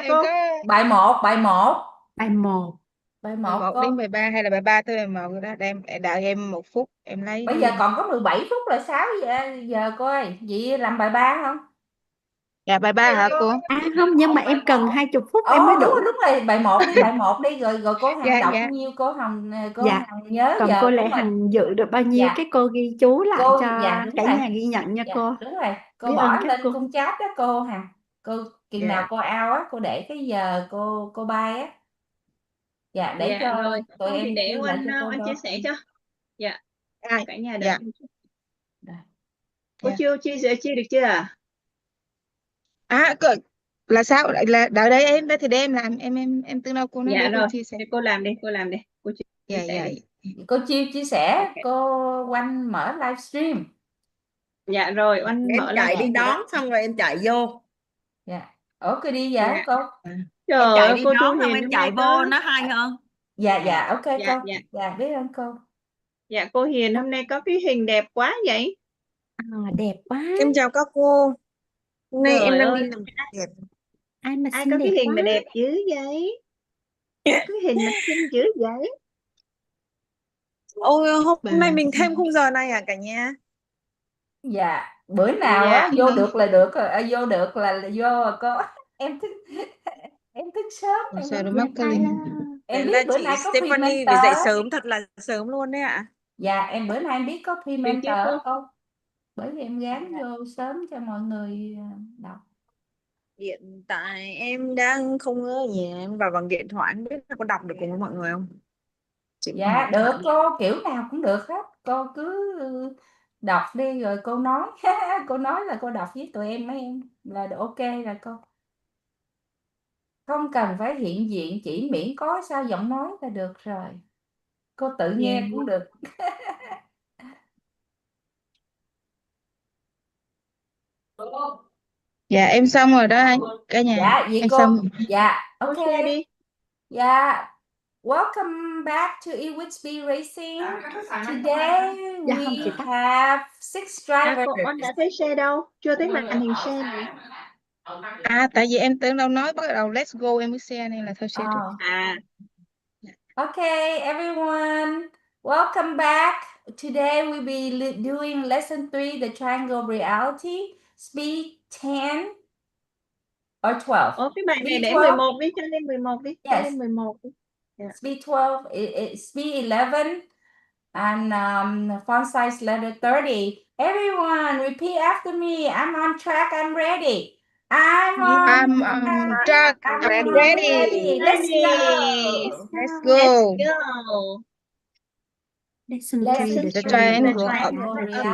cô? Bài 1. Bài 1. Bài 1 cô. đến bài 3 hay là bài 3 tới bài 1 đó, đợi em 1 phút em lấy. Bây giờ còn có 17 phút là 6 giờ cô ơi. Vậy làm bài 3 không? Dạ bài 3 hả cô? không, nhưng mà em cần 20 phút em mới đủ. Đúng rồi, bài 1 đi, bài 1 đi, rồi cô Hằng đọc Dạ. nhiêu cô Hằng Dạ. nhớ Còn giờ cô của Lệ mình. Hằng dự được bao nhiêu cái cô ghi chú lại cho đúng cả rồi. nhà ghi nhận nha cô. Đúng rồi, cô Biết bỏ ơn các lên cô. khung chat đó cô Hằng. Cô chừng nào cô out á, cô để cái giờ cô bay á. Dạ, để cho rồi. tụi Không thì em để ghi lại cho cô anh chia đó. sẻ cho. Dạ. Cả nhà đợi. Đây. Cô chưa chia được chưa? Là sao? Là đợi đây em thì để em làm, em tương đâu cô nói để cô rồi. chia sẻ. Cô làm đi. Cô chia sẻ đi. Cô chia sẻ, cô Oanh mở livestream. Dạ rồi, Oanh em mở chạy đi livestream đón xong rồi em chạy vô. Dạ. Cô đi vậy cô? Trời Em chạy ơi, đi cô đón Thu xong Hiền em hôm chạy nay vô nó hay hơn. Dạ, ok cô. Dạ. Biết ơn cô. Dạ, cô Hiền hôm nay có cái hình đẹp quá vậy. Đẹp quá. Em chào các cô. Hôm nay em đang đi làm đẹp. Ai mà Ai xinh có đẹp cái hình quá. mà đẹp dữ vậy? Cái hình mà xinh dữ vậy? Ôi hôm nay mình thêm khung giờ này à cả nhà? Dạ, bữa nào á vô được là được rồi, vô được là vô rồi cô. Em thức sớm. Sao nó mắc cái link? Em Là biết bữa chị nay có Stephanie phải dậy sớm, thật là sớm luôn đấy ạ. Dạ, bữa nay em biết có Được mentor chưa cô? không? Bởi vì em gán vô sớm cho mọi người đọc. Hiện tại em đang không ở nhà, em vào bằng điện thoại, không biết là có đọc được cùng với mọi người không? Dạ, được cô, kiểu nào cũng được hết. Cô cứ đọc đi rồi cô nói. Cô nói là cô đọc với tụi em mấy em là ok rồi cô. Không cần phải hiện diện, chỉ miễn có sao giọng nói là được rồi. Cô tự nghe cũng được. Dạ em xong rồi đó anh cả nhà. Dạ, vậy em cô. xong. Dạ, Cô ok. share đi. Yeah, welcome back to Ewit Racing. Today we have 6 drivers. Cô Oanh đã thấy share đâu? Chưa thấy màn hình share này. Tại vì em tưởng đâu nói bắt đầu let's go em mới share nên là thôi share được. Okay, everyone, welcome back. Today we'll be doing lesson 3, the triangle of reality, speed 10 or 12. Cái bài này để 12. 11 đi, cho lên 11 đi. Yes. Cho lên 11 đi. Speed 12, speed 11, and font size letter 30. Everyone, repeat after me. I'm on track. I'm ready. I'm on track. I'm ready. Let's go. Let's go. Lesson 3, the triangle of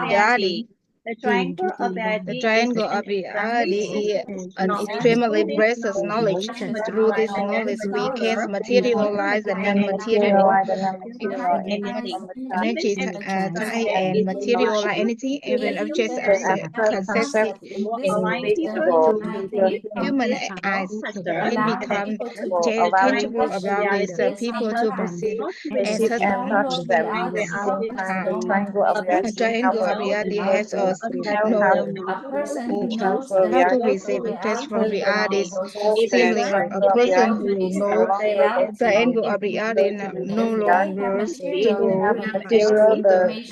reality. The triangle of The triangle of reality is an extremely precious knowledge. Through this knowledge, we can materialize the non-material energy type and materialize anything, even objects concepted in human eyes can become tangible around these people to perceive and touch them. A triangle of reality helps us know how to receive touch from reality. Similarly, a person who knows the triangle of reality no longer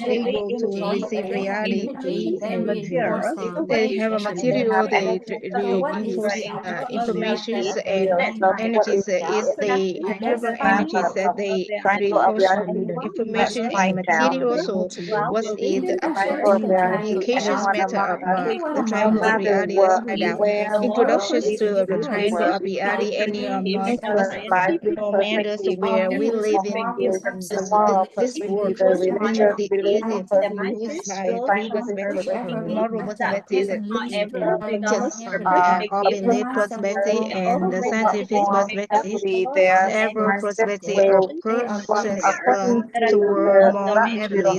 able to receive reality. They have a material, they reinforce information and energies is the hybrid energies that they reinforce information and material. So what is the applications matter of the triangle of reality? Let's find out. Introductions to the triangle of reality. Any no matters where we live in this world. The easy by three perspectives, moral perspective, obsolete perspective, and the scientific perspective. Several perspective of persons toward more heavily.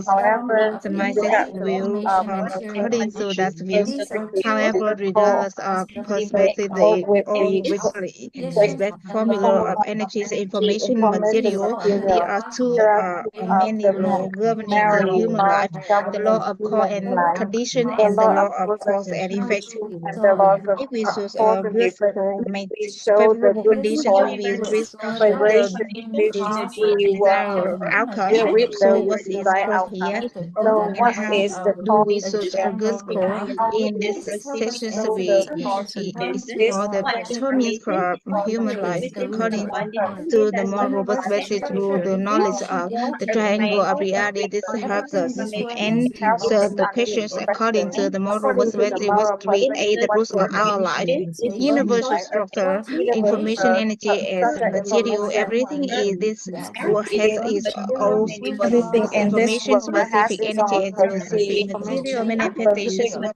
The mindset will on according to that view. These are However, true. regardless of perspective, they all respect formula of energies, information, material. There are two many laws governing the human life: the law of cause and condition, and the law of cause and effect. If we choose a good climate, favorable conditions, we will reach the desired outcome. So what is cause here, and how do we choose a good score? In this session, we explore the determinants for human life according to the more robust perspective through the knowledge of the triangle of reality. This helps us answer the questions according to the more robust perspective. What create the rules of our life? Universal structure, information, energy as material. Everything is this world has its own specific information, specific energy, and specific material manifestations. What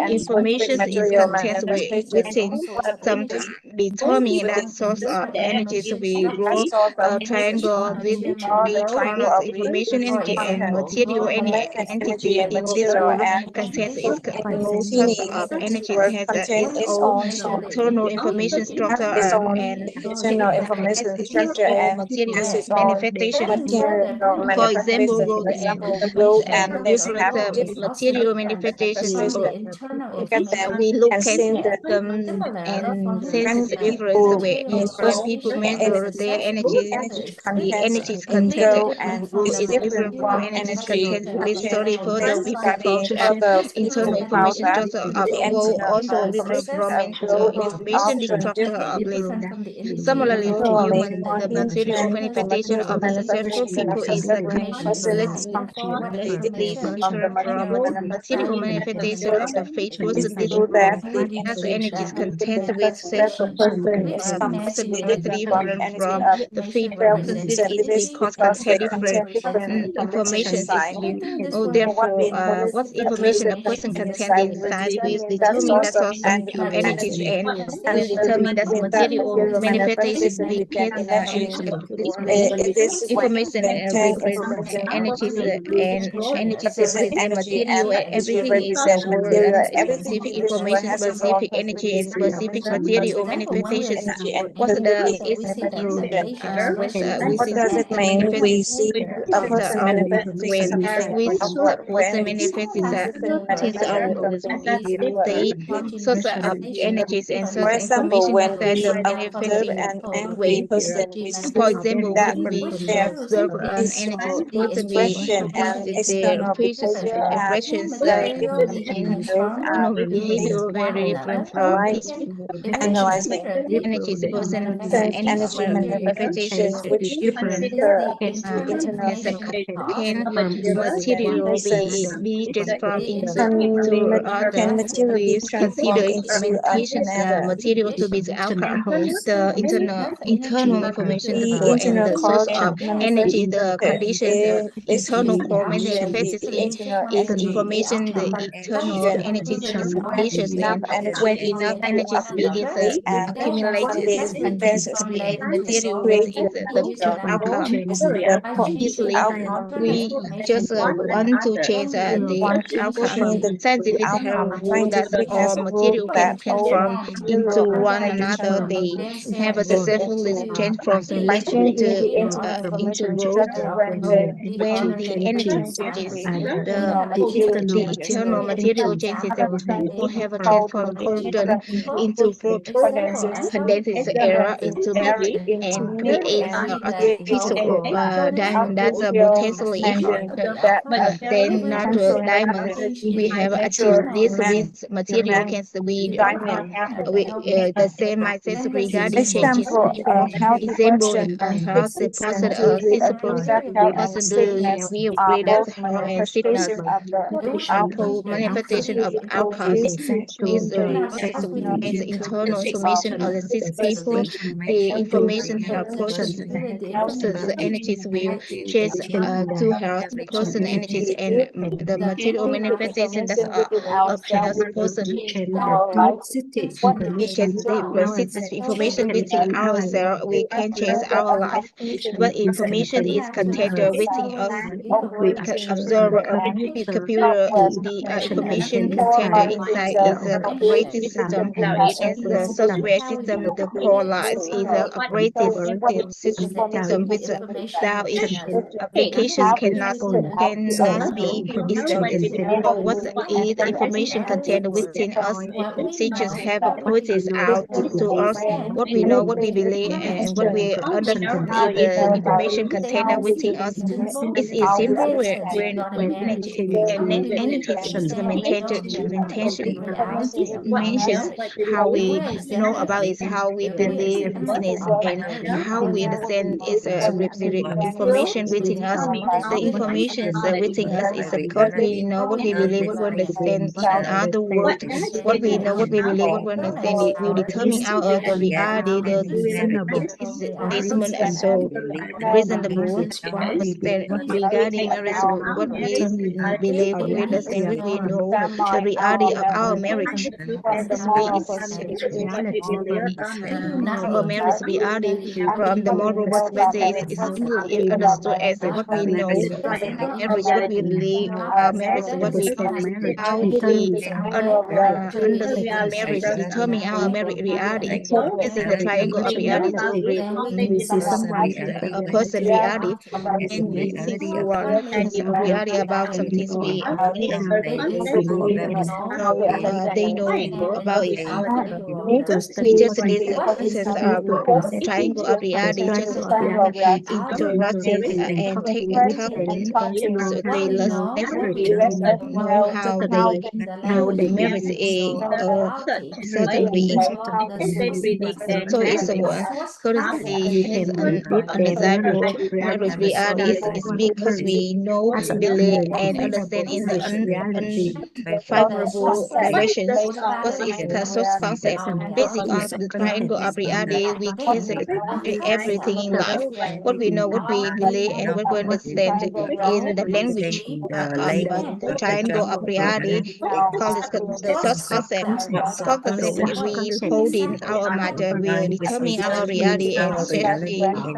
information is contained within some determine that source of energies we draw a triangle with three corners: information, energy, and material. Any entity in this world contains its own source of energies, has its own internal information structure, and has its own material manifestation. For example, road and different material manifestations. We look at them and sense the difference when people measure their energy. The energies content rule is different from energies content. Let's study further. We perform internal information structure of a world also different from the information structure of list. Similarly, for human, the material manifestation of the successful people is completely different from the material manifestation of the fake person. This as energies content with such person greatly different from the fake person. This is because content different information is you. Oh, therefore, what information a person contains inside will determine the source of energies and will determine that material manifestation depends display information represents energies and energies represent material. Everything is one specific information, specific energy, and specific material manifestations. What's the what we see manifest when we see a person manifest is our they source of energies and source information inside the manifesting way. For example, when we observe an energy person, we see their facial expressions and behavior very different from peaceful energies person. Energy manifestations different. As a can material be transformed into other. We consider implementations material to be the outcome. The internal information core and the source of energy, the conditions, internal core manifests is information, the internal energy is conditions, and when enough energies begins accumulated, the material with the outcome. Obviously, we just want to change the outcome. Scientists have ruled that all material can transform into one another. They have a successfully transformed liquid into gold. When the energy changes, the eternal material changes. We have a transformed carbon into fruit, condenses air into milk, and creates artificial diamond that's potentially harder than natural diamonds. We have achieved this with material can the same mindset regarding changes. For example, health person possibly we agree that health and sickness output manifestation of outcomes is remains internal information of the six people. The information help person's energies will change to health person energies, and the material manifestation that's of health person we can persist information within ourselves. We can change our life. What information is contained within us? We can observe a computer the information contained inside is an operating system, and the software system, the core lies is an operating system which without its applications cannot be exploited. So what is the information contained within us? Teachers have pointed out to us what we know, what we believe, and what we understand is the information contained within us. It is simple when entities is mentions how we know about it, how we believe in it, and how we understand its information within us. The information within us is what we know, what we believe, what we understand. In other words, what we know, what we believe, what we understand, it will determine our the reality. It is basement so reasonable that regarding marriage, what we believe, what we understand, what we know, the reality of our marriage. This way is our marriage reality from the moral perspective is simply understood as what we know marriage, what we believe about marriage, what we how we understand marriage, determine our marriage reality. As in the triangle of reality to a person reality, and we think one has a reality about something we how they know about it. We just this concept of triangle of reality, just interactive and take talking, so they know how they marriage in a certain way. So it's a one currently has an undesirable marriage reality is because we know, believe, and understand in the unfavorable directions. What is the source concept? Basic on the triangle of reality, we cancel everything in life. What we know, what we believe, and what we understand in the language of the triangle of reality. Call this the source concept. Source concept we hold in our matter will determine our reality and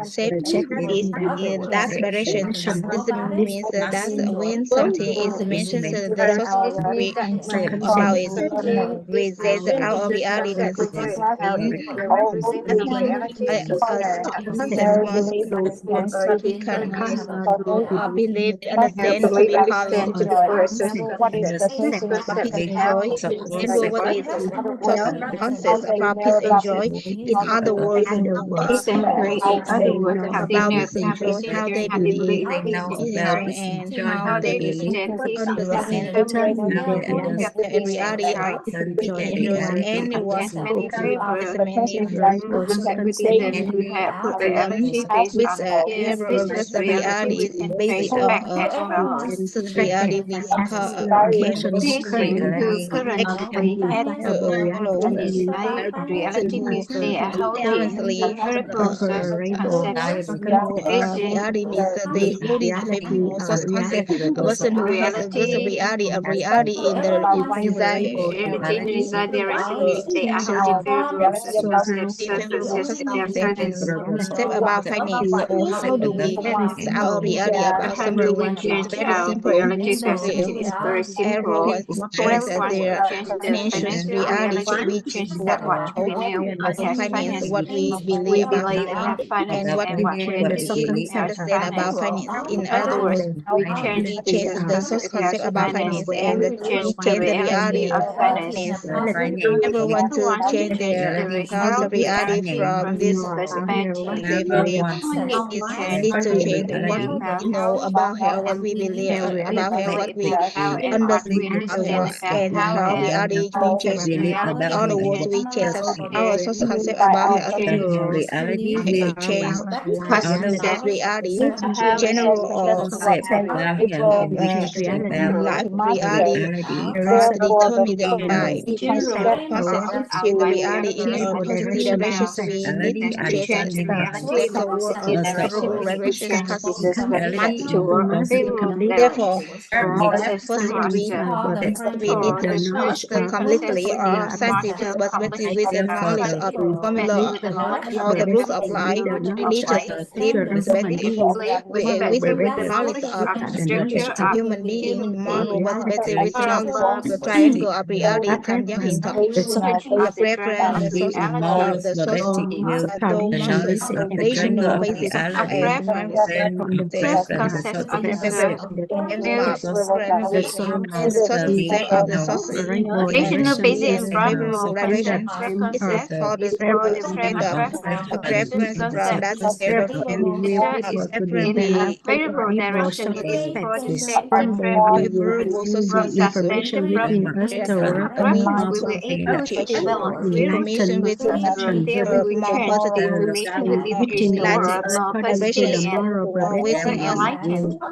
shape it in that direction. This means that when something is mentioned, the source we about it resides our reality consists in a concept was to can know or believe, understand to be called for peace and joy. Example, what is source concept for peace and joy? In other words, about peace and joy, how they believe peace and joy, and how they understand the reality of peace and joy. Anyone as many problems with have a reality is based on certain reality we can flow. Currently, reality means they hold it favorable source concept. A person who has a just a reality in the favorable concept about finance, or how do we our reality about something. It's very simple. Everyone changes their financial reality, which what about finance, what we believe about finance, and what we understand about finance. In other words, we change the source concept about finance, and we change the reality of finance. Everyone to change their thoughts of reality from this perspective. It is need to change what we know about health, what we believe about health, what we understand about health, and how reality we change. In other words, we change our source concept about health, change this reality, general or life reality determined by process change the reality in a positive direction. We need to change and take the world of favorable directions therefore positive we need to approach the completely or scientific perspective with the knowledge of formula or the rules of life, religious perspective with knowledge of human being, small robust reality bidirectional itself. triangle of reality At tham gia hiện present, thực. the social Preference, the and social, the traditional rational basis basis of and from the the soul and the social system of the social favorable and direction is favorable often the direction. frame This of is for the state of preference from that state of preference be favorable suspect. When they will favorable receive social the information within us toward a means of change or information enlightened within perception more positive within the lighting world according to the vibration moral within us.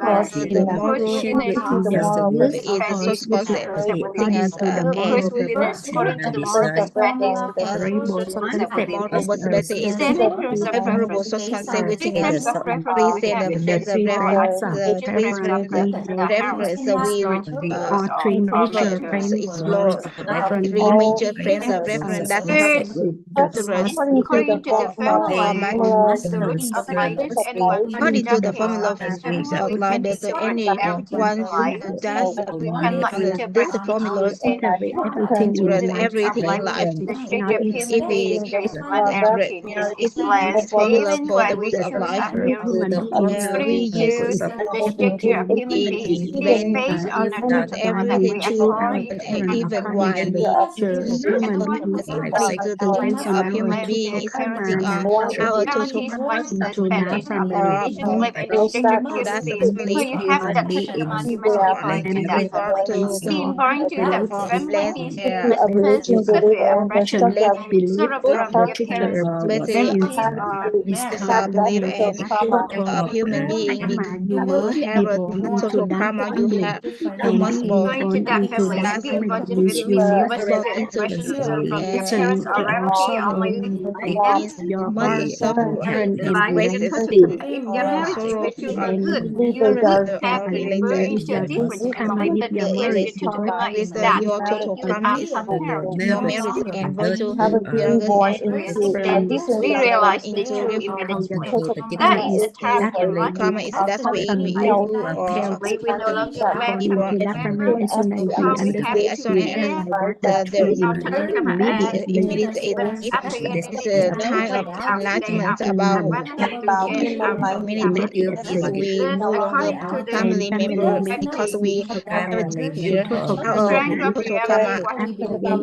will The moral within the youth is the cause source within concept within according us to the and moral us variable subject more as a possibility is favorable source concept within us. We say the the three frames of the three preference frames of preference we or three major frames explore three major frames of reference that have characteristics or according to the formula of outline that any one does this formula everything in life everything in life. not If we it's this formula for the rules of life. human beings We use everything when everything to different even according to when the we nature of human beings according to the nature of human being is acting on our total into that family or that's belief and refer to so related less action less belief the teacher better is is our belief and total of human being karma you you were have a born into total that karma family you and must being born born into that that's family means you must born into listen to our sorrow it means your must heart suffer and wasted related sorrow and or related with your this karma if your illness marriage to the with your total karma is your marriage and virtue born into how your total karma is that karma is that way family you or born born into that family as soon as we we understand as soon we as analyze that the there tree immediately it's a time of enlightenment about humanity is we no longer family member because we have here our total karma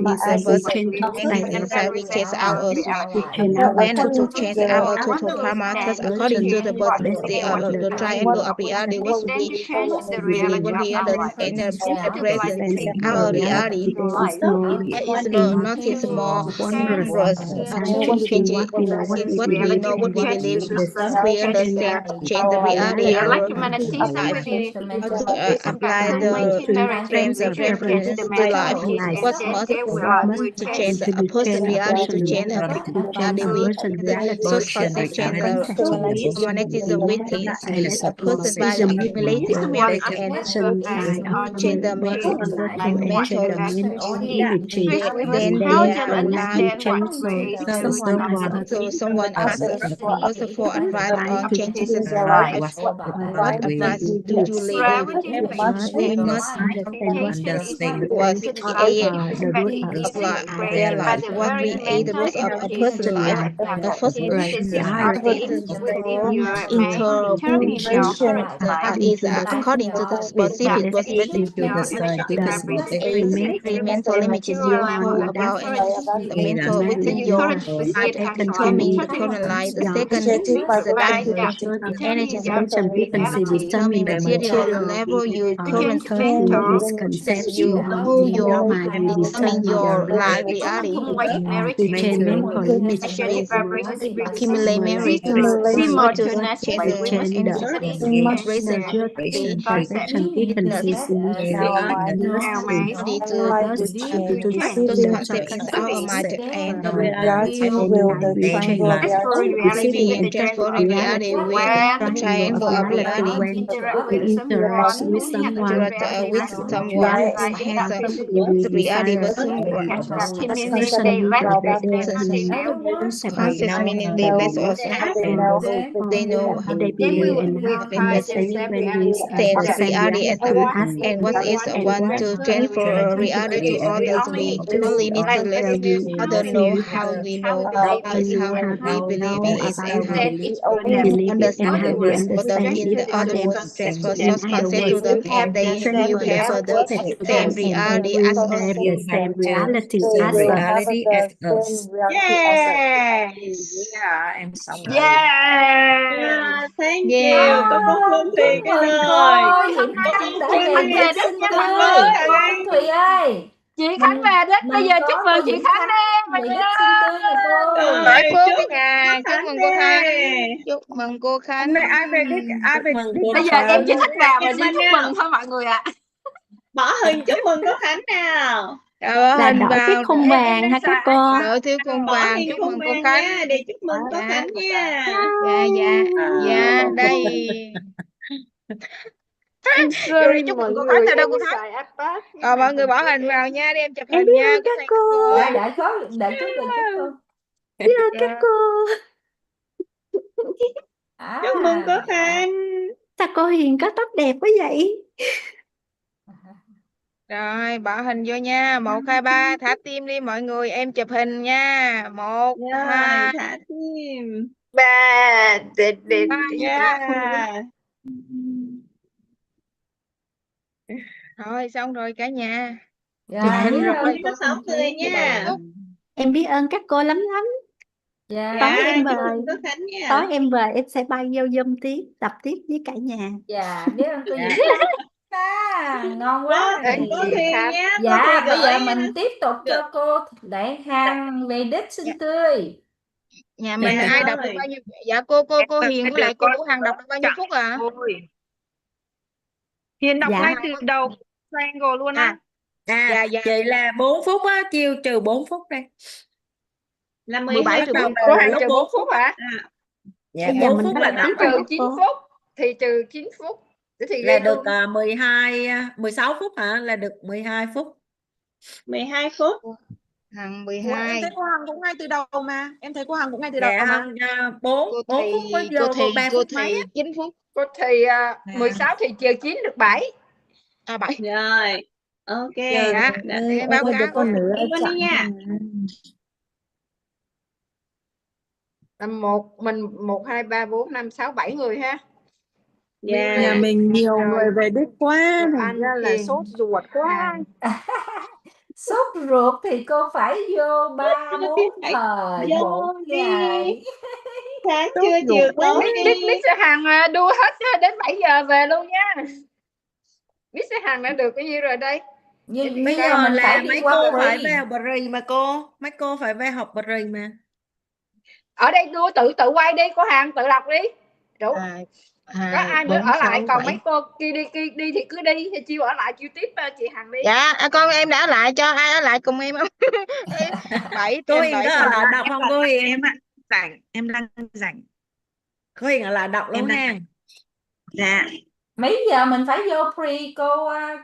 is a person inside we chase our when to change our total karma because according to the birthday the triangle of reality was we live in here the present our reality there is no nothing more wondrous to change it in what we know what we believe once we understand to change the reality our life how to apply the frames of reference to life what's must to change a person reality to change a people reality we the source concept change the humanity within a person by accumulating merit and change the mental then they apply so someone asks us for advice on changing his life what advice do you live we must was create the root of life, their life, what create the rules of a person's life. The first is interpretation is according to the specific perspective. The mental images you hold about energy, the mental within your heart determine the current life. The second is that energies determine material level you current as you hold your determine your life reality retain mental image is accumulate memories what to change the present perception frequencies need to those concepts is our mind and receiving and transferring reality with a triangle of reality when we interact with someone with someone who has a reality but someone especially that they concept of concepts life meaning they less or and they know how they believe and how they understand when we state understand reality as truth And what is one to transfer reality to others? We only need to let others know how we know is how we believe it is and how we understand it. But in the other words, transfer such concept to them, and they will have the same reality as us. reality as us. Yes. Yeah, em xong rồi. Yeah, thank you. Có phút luôn Thùy Chúc cái mừng rồi. cô, Hiển Khánh đã về Khánh đích về xinh đích tươi. nha Cô Thanh Thùy ơi, Chị Khánh về đích, bây giờ chúc mừng chị Hiển Khánh đi. về đích xinh tươi nha cô. Rồi, Hỏi Phước chúc cả nhà, cô chúc Khánh mừng cô Khánh, đi. chúc mừng cô Khánh. Hôm nay ai về đích, ai về Mừng đích. cô Bây giờ em chỉ thích vào và Em chỉ bên chúc nào? mừng thôi mọi người ạ. Bỏ hình chúc mừng cô Khánh nào. Là Hình đổi cái vào khung vàng ha các cô. đổi thiếu khung Bỏ vàng, hình chúc khung mừng cô vàng Khánh. nha, để chúc mừng cô Khánh nha. Dạ, đây. Vô đây chúc mừng cô Khánh nào đâu cô Khánh. Mọi người bỏ hình vào nha, để em chụp Em hình biết nha. ơn các cô. Dạ, đợi chút cô. Biết ơn các cô. Chúc mừng cô Dạ. Khánh. Sao cô Hiền có tóc đẹp quá vậy? Rồi, bỏ hình vô nha. 1, 2, 3, thả tim đi mọi người, em chụp hình nha. 1, Rồi, 2, thả tim. 3. Yeah. Rồi, xong rồi cả nhà. Dạ, Chụp hình biết rồi. ơn Có cô 6 Thanh người Thúy. nha. Em biết ơn các cô lắm lắm. Dạ. Tối em Chúc về, mừng cô Khánh nha. tối em về em sẽ bay vô Zoom tiếp, tập tiếp với cả nhà. Dạ, biết ơn cô Diễm Khánh. Ngon quá Cô rồi. Thùy nhá, cô Dạ, Thùy bây giờ gửi. mình tiếp tục cho cô Đại Hằng về đích xinh tươi. Nhà mình Dạ ai đọc được rồi. bao nhiêu? Dạ cô Hiền với lại cô Vũ Hằng đọc được bao nhiêu phút à? Hiền đọc Dạ. ngay từ đầu triangle luôn á. Dạ, dạ. Vậy là 4 phút á, chiêu trừ 4 phút đây. Là 17 12 trừ phút. 4 Cô Hằng lúc trừ 4 phút hả? Dạ, Bây 4 phút là mình tiếp trừ rồi 9 cô. phút thì trừ 9 phút. Thì Là ghi được luôn. 16 phút hả? Là được 12 phút. 12 phút. Hằng Ủa, 12. em thấy cô Hằng cũng ngay từ đầu mà. Em thấy cô Hằng cũng ngay từ đầu Dạ mà. không, 4 phút mới Cô vô Thùy 3 phút mấy á. 9 phút. Cô thì 16 thì trừ 9 được 7. 7. Rồi. Ok. Dạ, để báo cáo có nửa Đi luôn đi nha. Tầm 1, 2, 3, 4, 5, 6, 7 người ha. Dạ. Nhà mình nhiều người về đích quá, Rồi thành ăn ra là kiêng. sốt ruột quá. Sốt ruột thì cô phải vô 3, 4 Phải thời vô 1 đi. ngày. Sáng Sốt trưa ruột chiều quá. tối đi. Miss Hằng đua hết đến 7 giờ về luôn nha. Miss Hằng đã được cái gì rồi đây? Nhưng Bây bây giờ giờ mình phải là đi mấy qua cô phải pre. về học bari mà cô. Mấy cô phải về học bari mà. Ở đây đua tự quay đi, cô Hằng tự đọc đi. Đủ. Có ai nữa 4, ở lại 6, còn 7. mấy cô kia đi thì cứ đi, thì chiêu ở lại chiêu tiếp chị Hằng đi. Dạ, con em đã ở lại, cho ai ở lại cùng em không? 7 Cô thêm Hiền 7 có ở thêm lại đọc không cô Hiền? Em ạ, rảnh, em đang rảnh. Cô Hiền ở lại đọc luôn ha. Dạ. Mấy giờ mình phải vô pre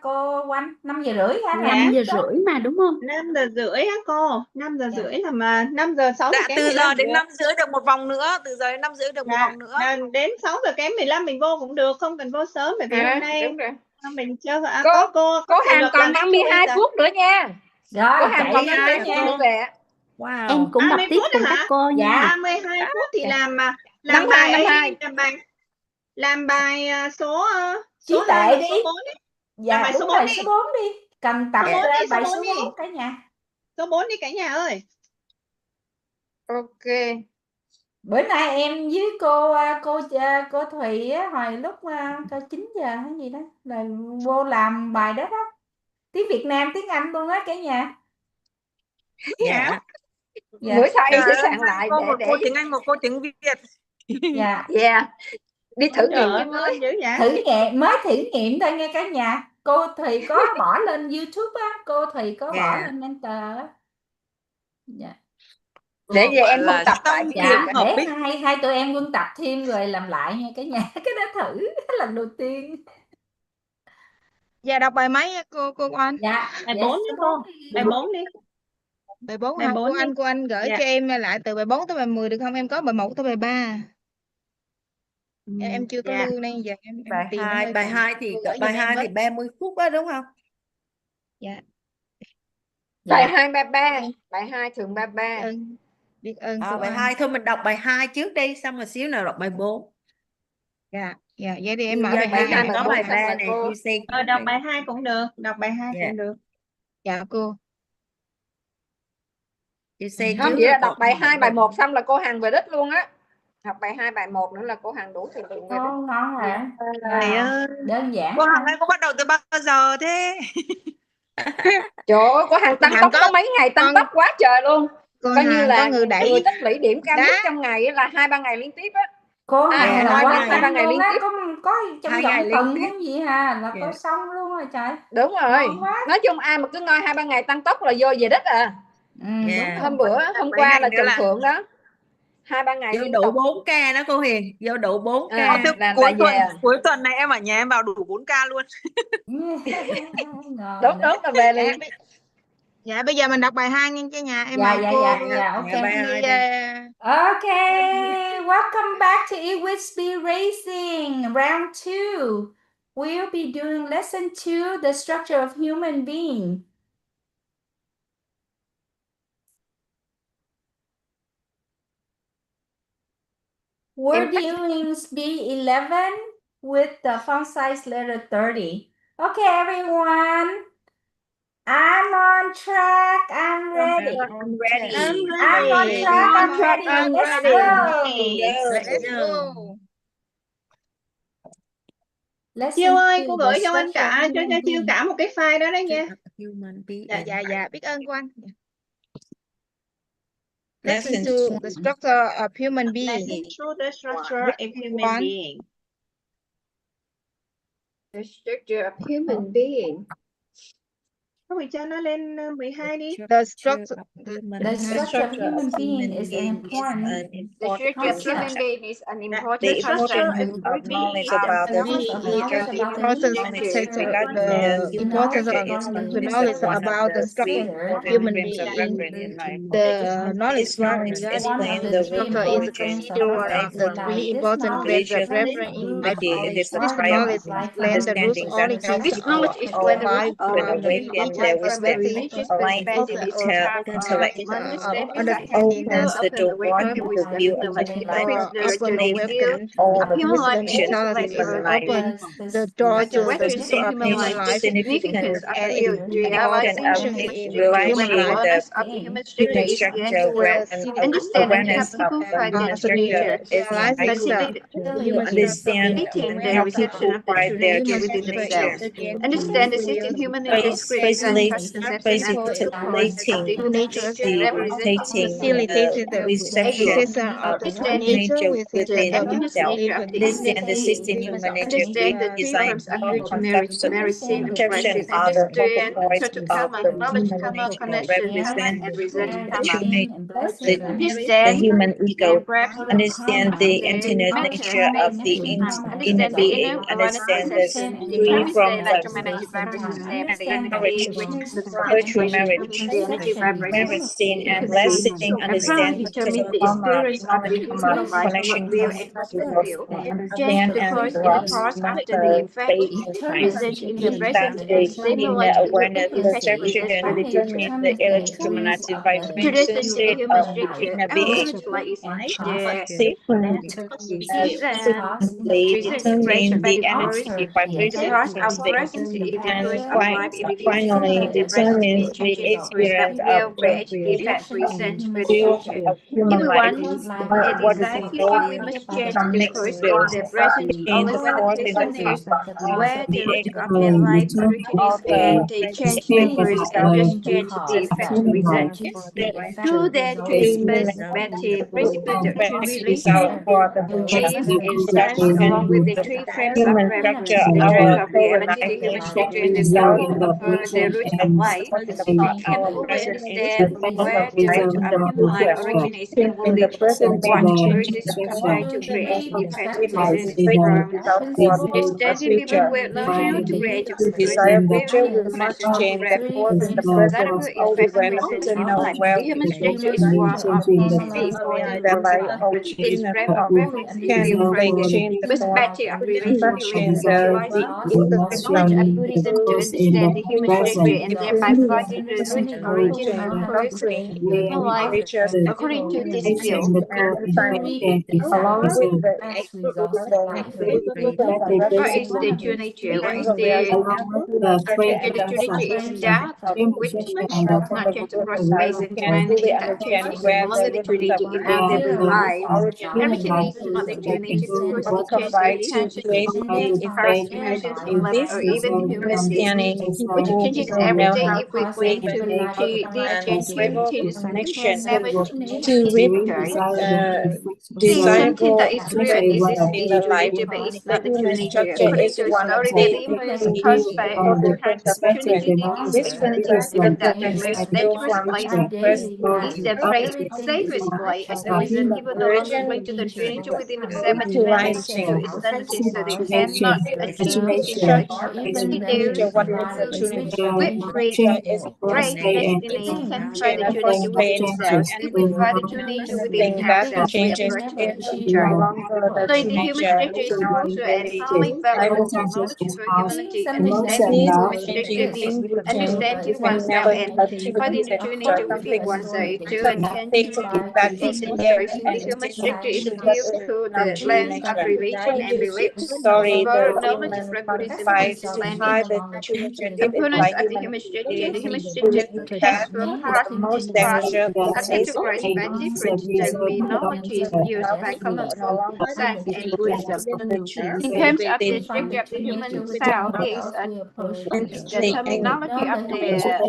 cô Oanh? 5:30 hả? 5 giờ rưỡi mà đúng không? 5 giờ rưỡi á cô. 5 giờ rưỡi là mà 5 giờ 6 giờ Dạ, kém từ 15 giờ đến được. 5 rưỡi được một vòng nữa, từ giờ đến 5 rưỡi được một Dạ, vòng nữa. đến 6 giờ kém 15 mình vô cũng được, không cần vô sớm bởi vì hôm nay Đúng rồi. mình chưa Cô có Hằng được còn làm 52 choice phút nữa nha. Rồi, Cô Hằng còn 52 phút nữa về. Wow. Em cũng đọc 30 tiếp phút cùng hả? các cô nha. Dạ. 32 phút thì làm Năm bài hai, ấy, làm bài số Trí 2 tuệ hoặc đi. số 4 đi. Dạ, bài đúng số 4 rồi, đi. số 4 đi. Cần tập Số 4 đi, số bài 4 số đi. 4 cả nhà. Số 4 đi cả nhà ơi. Ok. Bữa nay em với cô Thùy á, hồi lúc coi 9 giờ hay gì đó là vô làm bài đó đó. Tiếng Việt Nam, tiếng Anh luôn á cả nhà. Dạ. Dạ. Bữa sau em sẽ soạn lại Cô một để cô tiếng Anh, một cô tiếng Việt. Dạ. Yeah. Đi thử nghiệm cái Ngon mới. dữ vậy. Mới thử nghiệm thôi nghe cả nhà. Cô Thùy có bỏ lên YouTube á, cô Thùy có bỏ lên Mentor á. Dạ. Để về em không tập lại cái Dạ, điểm để hai tụi em quân tập thêm rồi làm lại nha cả nhà. Cái đó thử lần đầu tiên. Dạ, đọc bài mấy cô Anh? Dạ, Bài dạ, 4 số đi 4 cô. đi. Bài 4 đi. Bài 4 Bài hả? 4 đi. Cô Anh, gửi Dạ. cho em lại từ bài 4 tới bài 10 được không? Em có bài 1 tới bài 3. 4 đi. 4 Em chưa có lưu nên giờ em tìm nó hơi bài cần. 2 thì Cô gửi bài giùm em 2 với. thì 30 phút đó đúng không? Dạ. Bài 2 33, bài 2 thường 33. Biết ơn cô Bài ơi. 2 thôi mình đọc bài 2 trước đi, xong rồi xíu nào đọc bài 4. Dạ, vậy thì em mở Bài bài 2 2 có bài 3 này, cô. you say Đọc bài 2 cũng được, đọc bài 2 cũng được. Dạ cô. you say Không, trước vậy là rồi đọc bài 2, bài đọc. 1 xong là cô Hằng về đích luôn á. Học bài 2, bài 1 nữa là cô Hằng đủ thời lượng về đích. Ngon hả? Trời ơi, Đơn giản cô ha. Hằng ơi, cô bắt đầu từ bao giờ thế? Trời ơi, cô Hằng tăng tốc có mấy ngày tăng tốc quá trời luôn. Cô Coi như Hằng là có người đẩy người tích lũy điểm cao đá. nhất trong ngày là 2-3 ngày liên tiếp á. Cô Hằng là nói quá đến 2-3 nhanh ngày luôn liên á, tiếp. có trong 2 vòng ngày liên tuần tiếp. hay gì hà là có xong luôn rồi trời. Đúng rồi. Ngon quá. Nói chung ai mà cứ ngoi 2-3 ngày tăng tốc là vô về đích à. Đúng Hôm qua là trùng phượng đó. 2-3 ngày Vô liên đủ tục. 4K đó cô Hiền, vô đủ 4K. Là Cuối tuần này em ở nhà em vào đủ 4K luôn. Đúng là về liền. Dạ bây giờ mình đọc bài 2 nha cả nhà. Em Dạ, mời dạ, cô. dạ, ok. Bài 2 đi. Okay, welcome back to Ewit Speed Racing, round 2. We'll be doing lesson 2, the structure of human being. We're doing speed 11 with the font size letter 30. Okay, everyone. I'm on track. I'm ready. I'm ready. I'm on track. I'm ready. Let's go. Let's go. Chiêu ơi, cô gửi cho anh cả cho Chiêu cả một cái file đó đấy nha. Dạ, biết ơn cô anh. Lesson 2, the structure of human being. Lesson 2, the structure of human being. The structure of human being. Các vị cho nó lên 12 đi. The structure of human being is an important The structure of human being is an important The structure of knowledge about about the the importance of the knowledge about the structure of human being. The knowledge regarding the structure is considered one of the three important grades of reference in life. This knowledge explains the roots, origins, This knowledge explains the roots, origins, religious perspective, or understanding open the way with the view of human life, intelligence, open the door to the pursuit of human life, significance of and realizing human life. awareness of the human structure is the end to understand and help people find their nature, facilitate their reception of the true nature within themselves. Understand the system human nature experience and conception and facilitating the reception of the true nature within themselves. Understand the system human nature the design terms of meritocracy, perception of the total karma, knowledge karma, connection, and result karma. The human ego. Understand the infinite nature of the inner being. Understand the free from marriage, virtue marriage, merit sin and blessing. Understand the karma, connection Change the cause in the past after the effect, present in the present, and stimulate awareness perception and determine the electromagnetic vibration state of the inner being. Sequentially determine the energy vibration of the and finally determine the experience of the view of human life. What is involved from next bill? In the course is where the root the of their life of they change the first and just change the effect to result. To their perspective, principle to relation, aim and stands along with the three frames of human reference, structure, the our truth of whole reality, the life human is structure, and the value of their fruits of life. It came over understand where the nature of human life originates involving what versus combined to create different presence from. It studied human will learn to create a fruit very fashion to grab radical effect present in life. The human structure is one of these important principles. Its reference in view from the perspective of religion, humanity provides us a knowledge of Buddhism to understand the human structure and thereby finding the root origin of purpose in human life. According to this view, along with the what is the true nature? What is the true nature is that which not change across space and time. Anything that changes is no longer the true nature, it will never arrive. Everything is not the true nature because it changes or enhances its past emotions in life or even the humanity, which changes every day. If we cling to these changing things, we can never change its nature. Seeing something that is real exists is true nature, but it's not the true nature. According to a story that the image caused by overhang of true nature, the humanity believe that the most dangerous place on earth is the safest place. As a result, people no longer cling to the true nature within themselves, but demand it to its tendencies so they cannot achieve its such. In their predestinate can find the true nature within themselves. If we find the true nature within ourselves, we approach the future. So the human structure is also an highly valuable knowledge for humanity. Understanding the human structure means understanding oneself and finding the true nature within oneself. To enhance essence, the human structure is viewed through the lens of religion and beliefs. For knowledge from Buddhism comes to blend in components of the human structure has four parts. Each part are categorized by different terminologies used by common folk, science, and Buddhism. In terms of the structure of the human cell, there is the terminology of the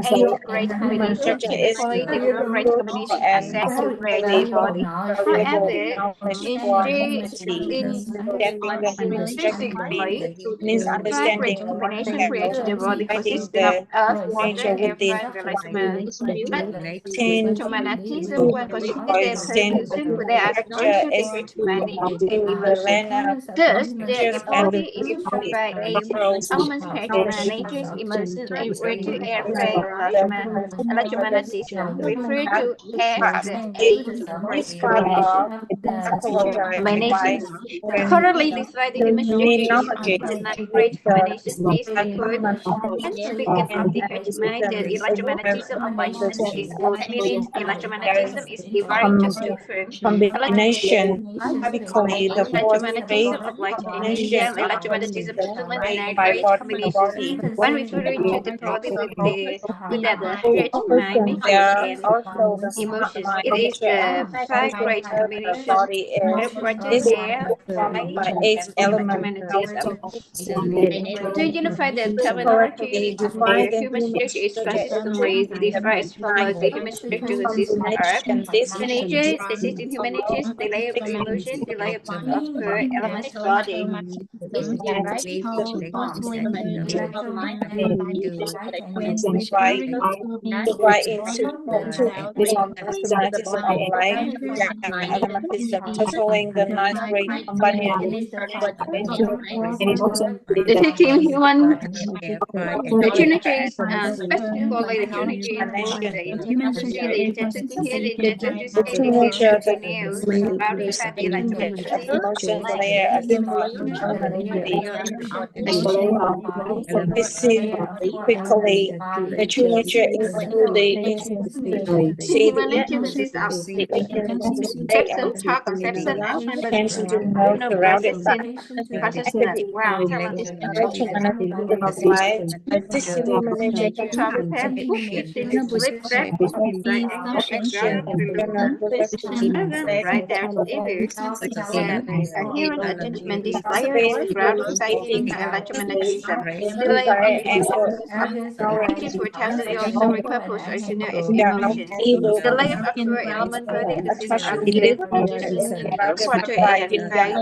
eight great combinations, typically the four great combinations are said to create the body. However, intrinsically, five great combinations create the body consisting of earth, water, air, fire, and electromagnetism. When considered per person, there are also different emotions. Thus, the body is formed by eight elements: natures, emotion, water, air, fire, electromagnetism. Referred to as the eight great combinations. Currently describe the human structure is the nine great combinations. These include significant of the method electromagnetism of consciousness is most meaning. Electromagnetism is divided into two forms. typically the fourth Electromagnetism of light and heat, and electromagnetism totaling the nine great combinations. When referring to the body without the heart, mind, nature, and also the emotions, it is the five great combinations: earth, water, air, light, and electromagnetism. To unify the terminology of the human structure is consistently defined follows the human structure consists of the nature, the system human natures, the layer of emotion, the layer of per elements body. divide into two electromagnetism of light, elementism, totaling the ninth great combination. The system human the trinity is specifically the trinity involves the intention to see, the intention to hear, the intention to say, the intention to know, clarify the electromagnetism of the Emotions light. layer of electricity. Specifically, the true nature include the The intensity, human nature consists of the intensity to stay perception, thought, conception, action, attention to but know no surrounded by processing consciousness. Wow, talent. electromagnetism of light. This human nature Travel contributes pen, book, eating, sleep, breakfast, exercise, anger, action extra, and general reluctant, productivity. right there either. And adherent attachment, this layer is Participate proud in society thinking, and electromagnetism. The layer of desire, and for reaching for thousand years story purpose as you know as emotions. evil The layer of pure element body consists of attachment good, earth, water, air, and fire.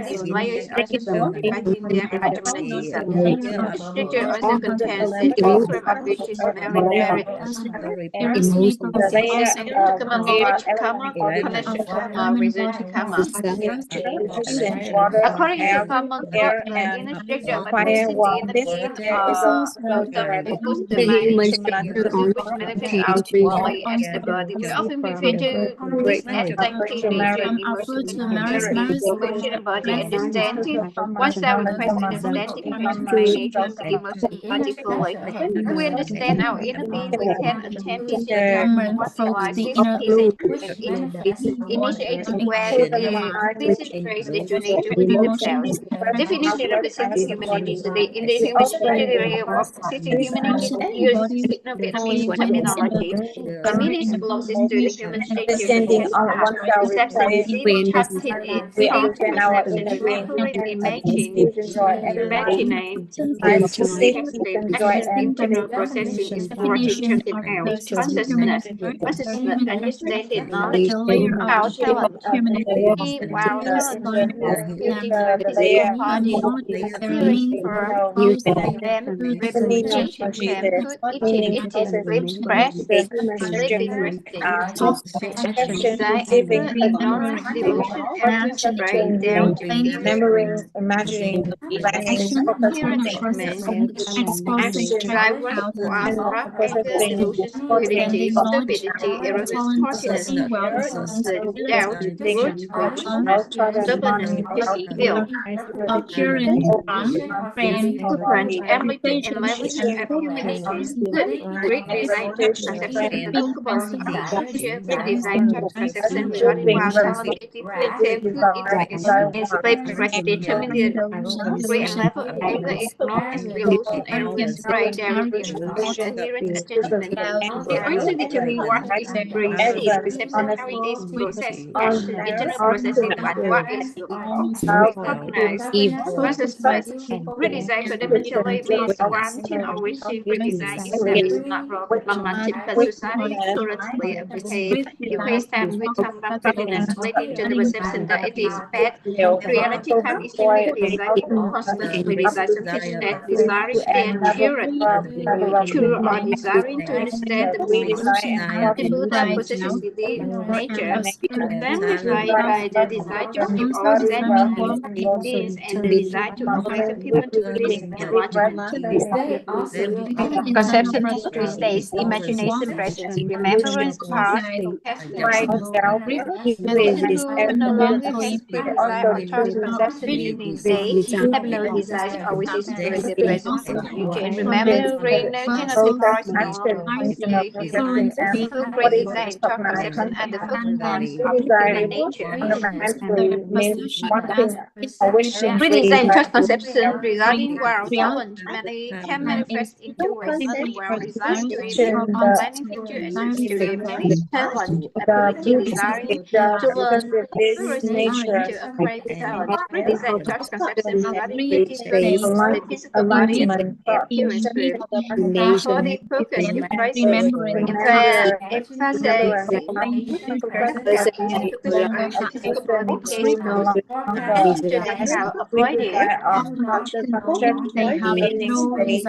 This layer is also found divided in the electromagnetism. The human structure also contains the spectrum of which is very varied. The layer Marriage karma, connection karma, research karma. decision, water, According to common thought, air, the inner and structure of fire. electricity This energy boosts the the mind human electricity which manifests outwardly as the body. We often refer to this as psychic nature and emotion. Mirror is emotion body understanding. Oneself requires understanding my nature of the emotion body fully. When we understand our inner being, we can attain vision of what lies hidden within it, initiating where the implicit trace the nature within themselves. Definition of the simple human entity. In the theory of existing human entity uses significant terminology. The meaning is closest to the human structure which understanding has of oneself perception tapping its we thought understand our perception, inner being, mentally confusion, joy, energy, imagining, artistic, perspective, joy, action, and internal processing is working something out. Consciousness, understanding, knowledge, power, talent. While talent building physical body, appears for them, representation can put eating, sleep, resting, sleeping, resting, desire, anger, ignorance, delusion, acting, pride, doubt, fear, remembering, imagining, planning, appearance of man, desire, wrath, anger, delusion, stupidity, erosion, haughtiness, fear, doubt, growth, stubbornness, will, blueprint, amplitude, and magnitude of human nature is good. Great design, thought, conception, unthinkable future, great design, thought, conception regarding wild talent, discipline, time, food, interest, and sleep, rest, determined degree and level of anger, ignorance, delusion, arrogance, pride, doubt, incoherent judgment. They also determine what is perceived, perception, how it is processed, action, internal processing, and what is recognized, consciousness. Redesign fundamentally means granting or receiving redesign itself is not romantic because society currently equates time with some rapidness, leading to the perception that it is bad. In reality, time is simply design. People constantly desire to teach that desiring to be accurate, true, or desiring to understand the meaning, multiple that possesses the nature, exemplified by the desire to keep all sentient beings and the desire to awaken people to bliss and enlightenment. Conception history states imagination presence, remembrance past, past pride, doubt, those erase who no everything. longer have great desire or thoughts conception, meaning they have no desires or wishes for the present and future. And remember, rain cannot be forced nor Action, function of humans perception, and full what great is design, of thought mind. conception, and the full of human Desire nature. fundamentally means wanting or wishing Redesign thought conception regarding world talent can manifest in two ways. While desiring to improve on learning future essence to many talent, ability, desiring to learn fluorescence to acquire talent. Redesign thought conception regarding future states, the physical body as enlightenment it thought, appears through embodied focus, remembrance, emphasis, focus on the physical body case no goes longer into the how avoided meaning state,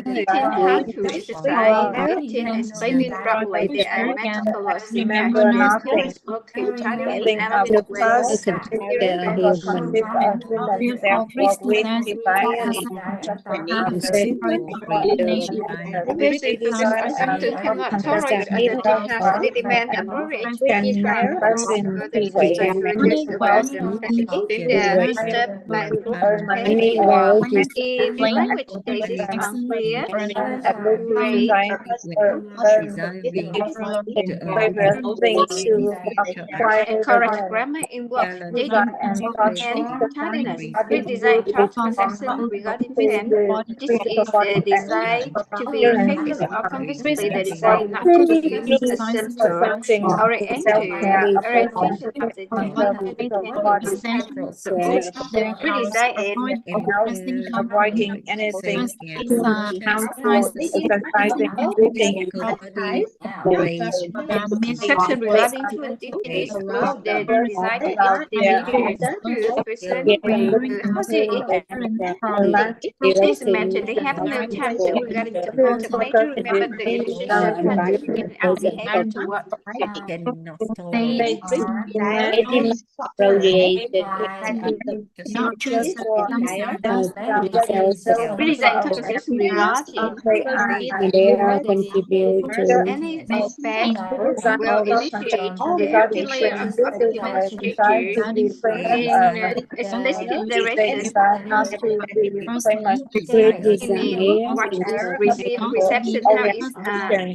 routine how to exercise routine as baby properly. There are meticulous remember nothing, appearance book utility think of the analytic past, ways theory consist of and therefore with divine Basic because assumption cannot tolerate other tasks. They demand a marriage which is higher or the desire to reduce the wisdom if they are disturbed by group activity. In language, this is unclear, gray, favorite things to acquire correct grammar involves dating and thought and tidiness. having Redesign good thought conception regarding fame. This physical is the body desire to be appearance, famous or conversely the desire not to use a censor something or enter self-care, orientation of the physical body, redesign and avoiding anything harmful, exercising, breathing, instruction regarding food is close the desire to eat the nature food person to eat. and learn This mentioned, they have no time to regarding to contemplate to remember the education contribute in our behavior toward They are Creative radiated by not just themselves, redesign conversation regarding they are contribute to any aspect will initiate the healthy layer of human structure in a specific direction great in desire what in is our received reception how is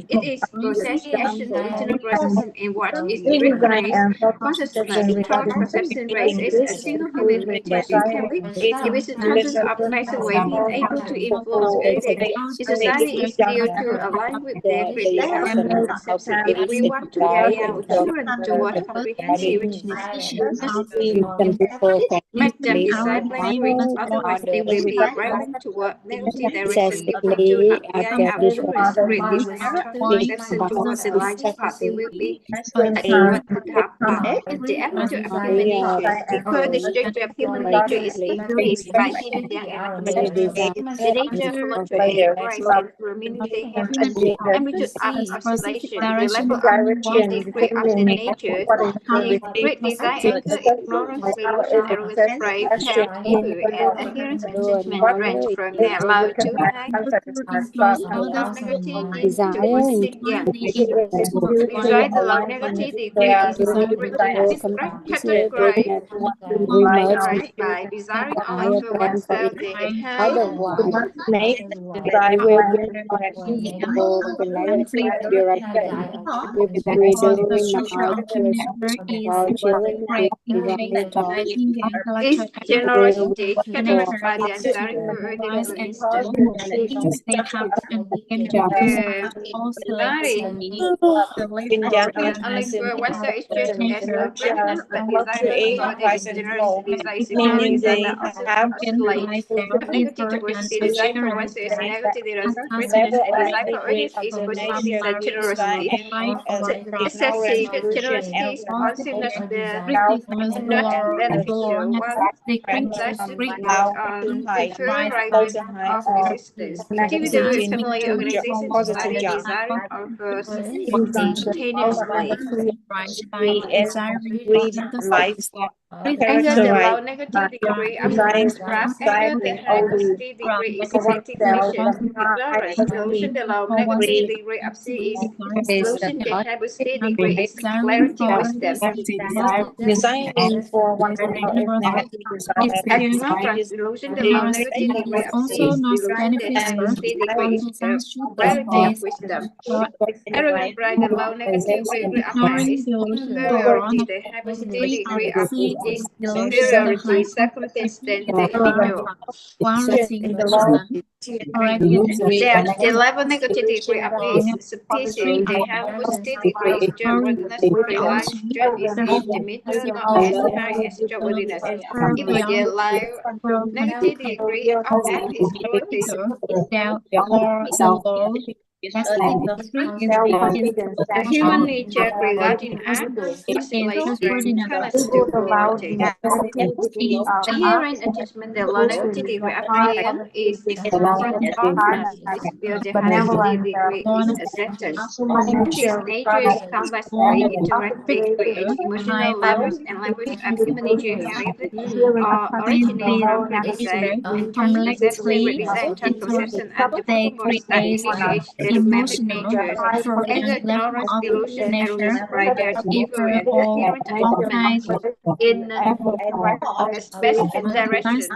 it is processing action the internal processing in what is recognized consciousness in total perception race is a single human attention habit it is in terms of preserving able to influence creative in society is still to align with their creative outcome at the same time if we want to carry our children toward comprehensive make them disciplined free, otherwise they will be driving toward negative direction. If we do necessarily not guide our children's great desire and perception toward the light path, they will be toward the dark path. The effort of human nature, because the structure of human nature is increased by giving them an opportunity. The nature fluctuates in grace and through meaning they have an amplitude of oscillation. The level of each degree of the nature, the great desire, anger, ignorance, delusion, arrogance, pride, have evil, and adherence and judgment range from their low to high. The low negative is to desire proceed young. Beside the low negative degree is the greatness, categorized remote by desiring only higher for plan for oneself. it. They inherit Otherwise, they will bring inevitable the negative duration with redoing markers while children with desire thought this will generosity for characterized by the desiring for a development instinct. Desire can only for oneself is judged as a greatness, but desire for the generosity desire is superior that also oscillate from negative to positive. Desire for oneself is negative, there is greatness, and desire for others is positive, there is generosity. Excessive generosity is also not beneficial, while desire prefer right of existence. Individual family organization society desiring offers simultaneously. Anger, the low negative degree of wrath. Anger, the high positive degree is indignation. Ignorance, delusion, the low negative degree of C is delusion. The high positive degree is clarity, wisdom. desiring for oneself is negative desire. Ignorance, delusion, the low negative degree of C is delusion. The high positive degree is clarity of wisdom. Arrogant pride, the low negative degree of I is inferiority. The high positive degree of is superiority, self-confidence than the individual. The level negative degree of is submissive. The high positive degree is trustworthiness, reliance, strength is in demeanor, not as high as trustworthiness. Even the low negative degree of F is lowercase. Human nature regarding art oscillates from talent to quality. Adherent adjustment, the low negative degree of fear is front-offness. This build the high positive degree is acceptance. This nature is complex-free, interactive, creates emotional levels and language of human nature inherently or originate from redesign and thought conceptually redesign thought conception of the purpose that initiates the romantic natures. Anger, ignorance, delusion, arrogance, pride, there's evil and adherent adjustment in a specific direction.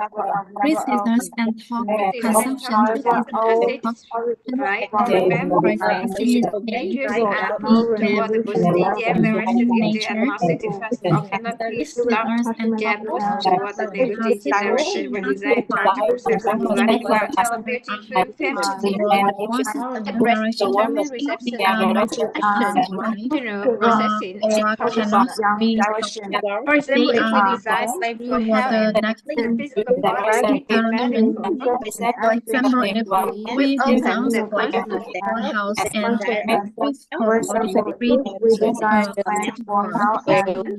Redesign thought conception as its right remember natures are pulled toward the positive direction if the atmosphere fast of inner peace start get pushed toward the negative direction where design thought conception running wild child beauty food family. rest determine reception action, internal processing, and processing. For example, if we design life for health and physical body, we demand it For example, if will we open design the for personal our house and for body breathe support,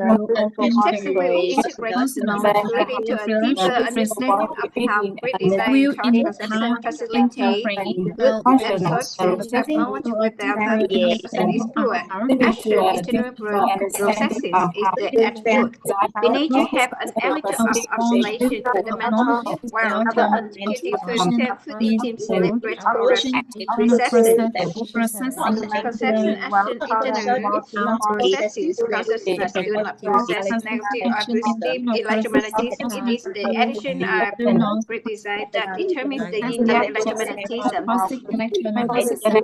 you open text will integrate personal leading to a deeper reference understanding of how great design will thought perception facilitate interpret good absorption of to knowledge a without deeper perception is understanding fluid. our Action, internal processes is the attribute. The nature have an element of of oscillation, fundamental, knowledge while without the executive first integration step for the is team to celebrate product action reception. processing Conception, action, internal processes. Consciousness do not process negative or positive electromagnetism. It is the addition of do not great design that determines the necessarily in-depth electromagnetism. positive electromagnetism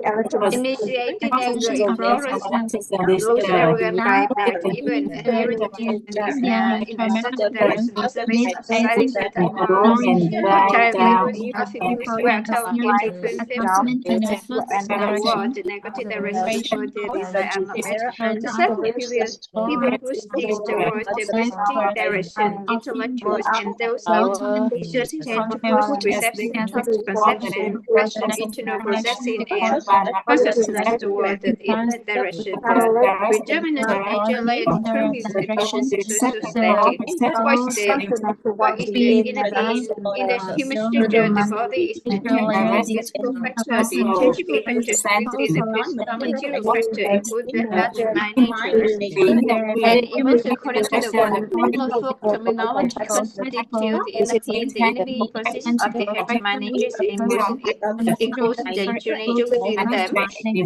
Initiating composition of exploration electromagnetism. lose everyone Now, by that even heritage is India in a such direction electromagnetism observation needs of basic science and technology. knowledge Characteristics of people before were telling interfering different advancement in the first the world, direction. the negative directions for Integration their of design are not met. and Successful people for push this towards the positive direction. optimal Intellectuals and those with ultimate research tend to push contributions reception, can conception, the action, next internal direction processing, and because consciousness toward the defines inner direction. Predominant the nature layer body in the determines the direction. social The static. soul What is the speed inner down being? In the human structure, the the body is layer characterized with two a factors, the person intangible is factors within the person. Material factor include the heart and mind natures, in their and emotion according to the the popular folk terminology constitute the inner being. The inner being consists and of the heart and mind natures and emotion. It material includes the factor true nature equals within them.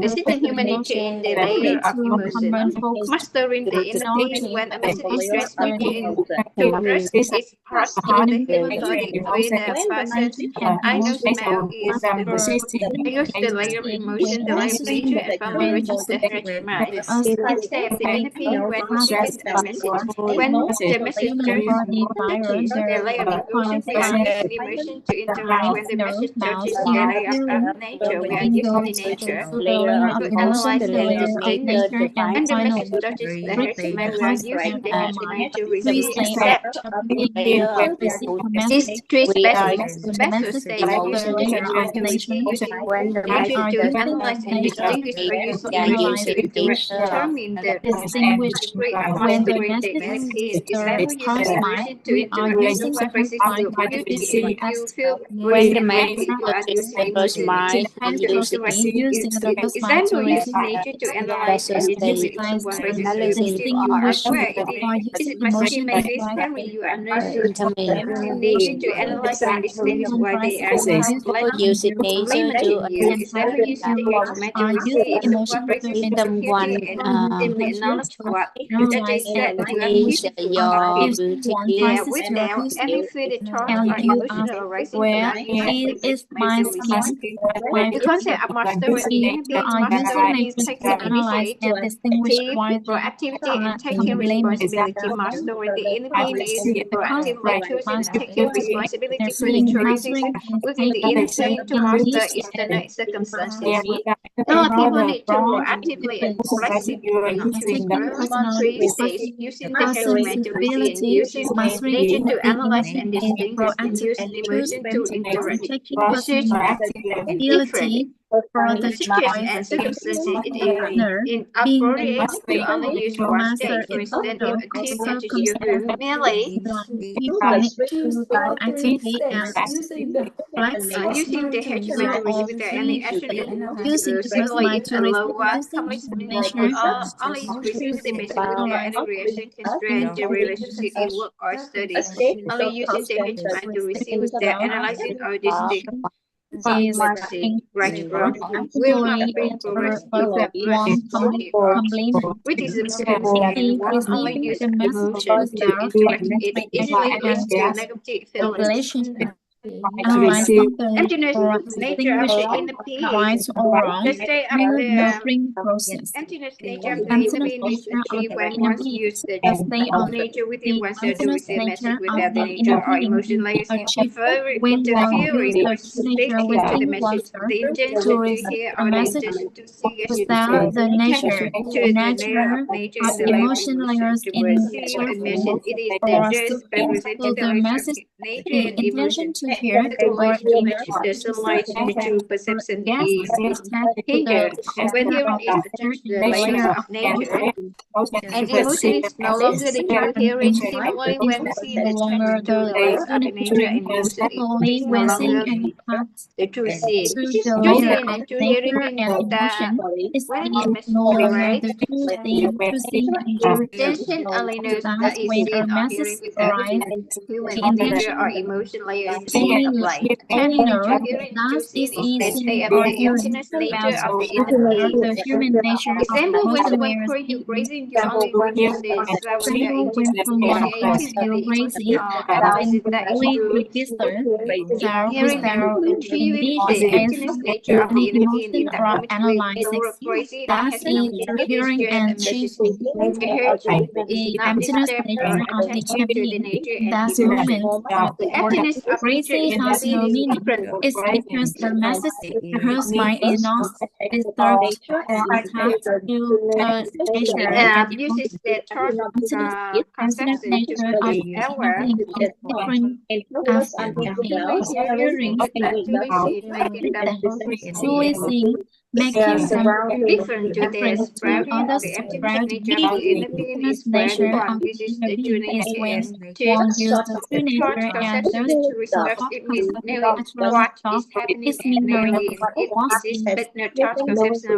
The sitting human nature emotion in the layer lead of to emotion. common folk Mastering the inner being technology when a message is transmitted concerning to rest its parts the of the inner human being body between the persons. and I know emotion smell is the for I use the layer of with emotion, the layer of necessary nature, and family when reaches the heart and mind. us Instead, the inner being, when receiving a message, when the message human body touches virus the layer of emotion, we are using emotion to interact. eyes, When the nose, message mouth, touches the and layer feeling of nature, we are using the ingoes nature to the layer of to emotion analyze to the and layer of distinguish. nature, and When the message finally touches the with heart and the mind, we are concept using the of heart and mind mind. to Three receive, states accept. of being receive the message. These three The special message states of the using the layer heart of mind to receive, nature using nature are to using analyze and nature distinguish, or using to emotion analyze to interact, and determine the distinguish. degree of When the mastering the message inner being. the Example, using heart mind, emotion to we are interact. using What raises certified your beauty and you context. feel When very the happy, you matter are using emotion to interact. reciprocity using the first mind to Using receive nature to analyze and determine if besides someone raises your beauty, you are distinguish aware. or Is using it emotion masculine, to is drive Henry, you are nurtured. Using nature to analyze and distinguish why they compromise are and use limiting you. and Example, using the you heart mind to are receive using if what emotion to raises your beauty and dimly acknowledge to what that analyze is and that you are distinguish. beautiful or If someone there passes your without any further thought and or you emotion ask arising, do where not use the is my imagination. skin, my The beauty? concept of mastering the If inner you being, are using mastering means nature taking to analyze initiative, and distinguish why they proactivity, and are taking blameless, responsibility. Mastering the inner being is the proactively concept choosing and taking mastery, responsibility for the being choices mastering is within the taking inner being to in master this external circumstances. People rather need to proactively and flexibly is choose taking personal three stages: using the head mind to receive, responsibility, using mastering nature is to being analyze and is distinguish, and using proactively emotion choosing to interact. taking Research personal different responsibility for the situation choice and is circumstances. It is partner being inappropriate to only use one master stage. For is instance, if also a team touches you circumstances merely that people need Choose to all three actively and states using the flex using the mind to hedgehog to with resolve all receive the any three, action in using the first particularly mind in to a receive lower using commitment nature only receives the message with their analyze any reaction constraint the relationship in work or study. Only using the hedge mind to receive with their analyzing or distinct is right from will not actually bring progress but if the blood one is prohibited. complement. Criticism skills and If work only receiving use the message emotion was to directly interact. It easily leads to negative feelings. relationship Analyzing the Emptiness, aura nature of the inner white being. aura The state of through the nurturing process. emptiness nature of the inner Emptiness being is nature of achieved the when inner one being, uses the the state of nature within the oneself to emptiness receive message nature of without the the nature inner or being emotion layers achieved when one interfering uses or the nature sticking to the within message. oneself The to intention to receive hear a or the message intention to see as without the nature, to the the layer of nature nature of and the layer of emotion emotion layers to in receive a surfing message. It is or dangerous surfing. So representing the the layers of message, nature the and intention emotion. to hear The or collage too much, the to sunlight surfing to or perception guess is is attached to the hindered. When center hearing of is nature attached to in the the layers layer of of nature, and emotion perceive is no longer the true and hearing. insight Similarly, is when seeing no longer attached to the the layers of unit the nature hearing. and emotion, it Similarly, is no when seeing longer and attached the true seeing. to the True layer seeing of and true hearing nature means and that emotion is when the a message no is longer derived, the true seeing and true hearing. attention only knows Thus, that is when seen a or message hearing without arrives, human the nature or intention emotion layer is a state only of light. only And true know hearing and true thus seeing is is the state seeing of or the hearing emptiness nature about of the inner being. the human nature of Example, when emotion someone layers calls you in grazing, you only register that when they're example when someone calls initiating you the crazy, emotional then analysis that is only true. register that Hearing and without achieving indeed the as emptiness nature of the any inner being emotion in the or moment we analysis. ignore crazy that Thus has no is meaning. It is hearing just a and message. choosing A hurt is the not emptiness disturbed or nature of the attached inner to the being. nature and Thus emotion. movement of The the word emptiness of nature crazy is has no is meaning. different. It's because the message rehearsed by is not disturbed or attached to the nature and Uses emotion. the third Emptiness conception to nature of be the inner aware. being is different as Simply the hearing hearing is not to be seen, making with them the truly seeing, making them different to the different to spreading. others. The emptiness Spread nature of the meaning. inner The being emptiness is when nature one of the uses inner the true being nature is when and two. one uses the The true third nature and conception thus to the research fourth it means conception knowing naturally what thought is happening is and mirroring knowing it what exists, is but the third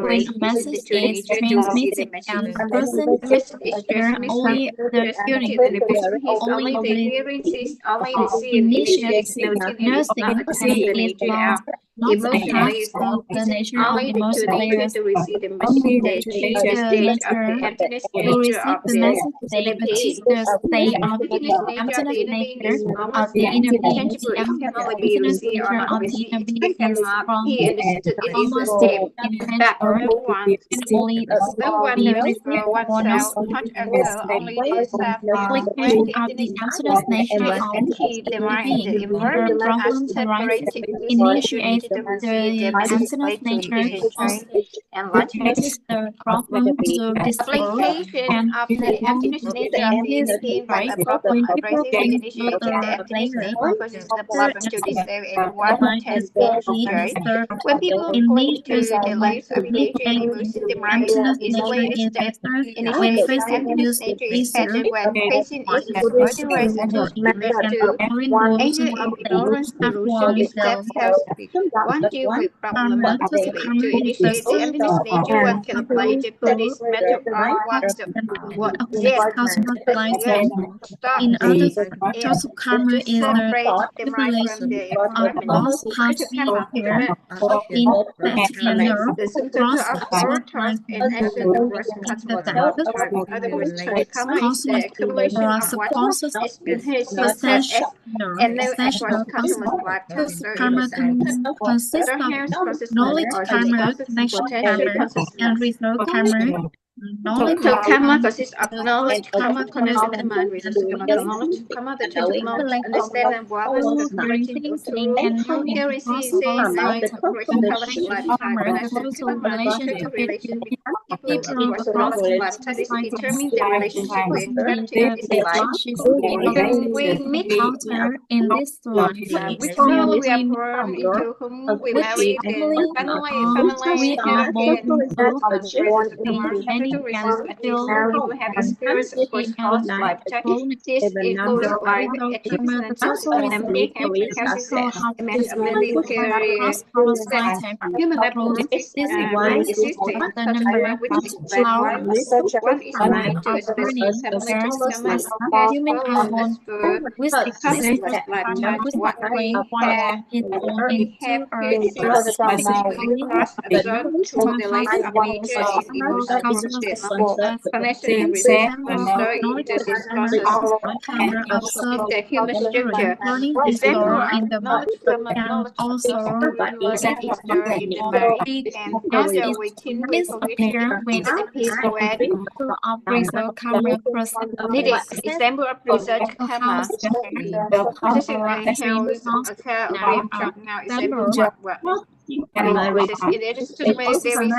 when conceptionally a uses the message true is nature to receive the transmitted message. and the person The message is hear transmitted only the hearing, to the person hears only only the the hearing, sees only the seeing, initiates initiates noting, and is not nursing attached to and the is nature of not emotion attached layers, to the uses nature of only the true emotion nature layers. to receive the message. They achieve the The stage of nature the emptiness to nature receive of the the message, they inner achieve being. the state The of emptiness the nature of emptiness the inner being nature is of almost the inner being. intangible. The It can only be emptiness received or nature not of the inner received. being It is cannot from be understood. It is a almost name. But intangible one and only no one be knows received or not oneself, touch or feel, only the self knows. When application the of the emptiness emptiness nature is of achieved, the inner being. the The environment has problem arises, separated this true initiates nature to receive the the message emptiness play to nature its causes enlargement. the problem to dispose Application and of the people emptiness nature of in the inner this being when right a problem when people arises, think to initiating the the emptiness layer nature of causes the after problem to disturb and what light has will been be destroyed. disturbed. When people In cling these to the by layers of nature and initiating emotion, the mind emptiness nature easily is step disturbed when initiation. person Emptiness use nature is easier pattern when facing issues, is avoiding rise the attachment and to only knows anger what and they ignorance have delusion. won This step the helps one deal with problem karma. So effectively. karma To is the initiate the source emptiness nature, one and can apply control the the Buddhist method of cause what affects cosmic life and stop in other it source of karma to is the separate the mind from tribulation the of environment. lost To past come up with here a in that manner the symptom cross of all cosmic life thoughts and action of rest in the cosmos life. direction In other words, karma is the cosmic accumulation or of what supposed has been held essential as and no across cosmos lifetime. So it karma is a consists of Otherwise, process knowledge or karma, process connection potential karma, and consciousness. result karma. Knowledge So karma karma consists of knowledge, karma connected to the mind, and reasons karma to knowledge, karma the truth of knowledge, understand and awareness all the hearing, collecting seeing, into seeing, rule, and knowing hearing, seeing, possible saying, knowing, sight operation, cosmos connection lifetime, karma, the connection to causal the mind, relationship total relation between people people across across lifetime is lifetime determine the relationship when causing gratitude is the life. relationship We meet encounter in this life. which When family we are we meet born into, whom we which marry, the family family we are born and into, races the the marriage many to can receive at least feel some people have experienced the across past lifetime. This influence life result achievements karma, and the success causal and they have physical success, health immense system ability, and career cross our success. lifetime. Human life Through romantic this existing the number such a of which is bad wives. One is married to a specific family to karma, cares for long as for husband lifetime. One we have kids, specifically cross absorbed through the life of nature is emotional state. Financial realization stored into this process in the human structure. Example of knowledge from a knowledge of this human life is stored in the marriage and after waiting reproduction is a piece where needed. Example of research karma. Possessing a house, a car, a dream job. Now example what possess it is to make there is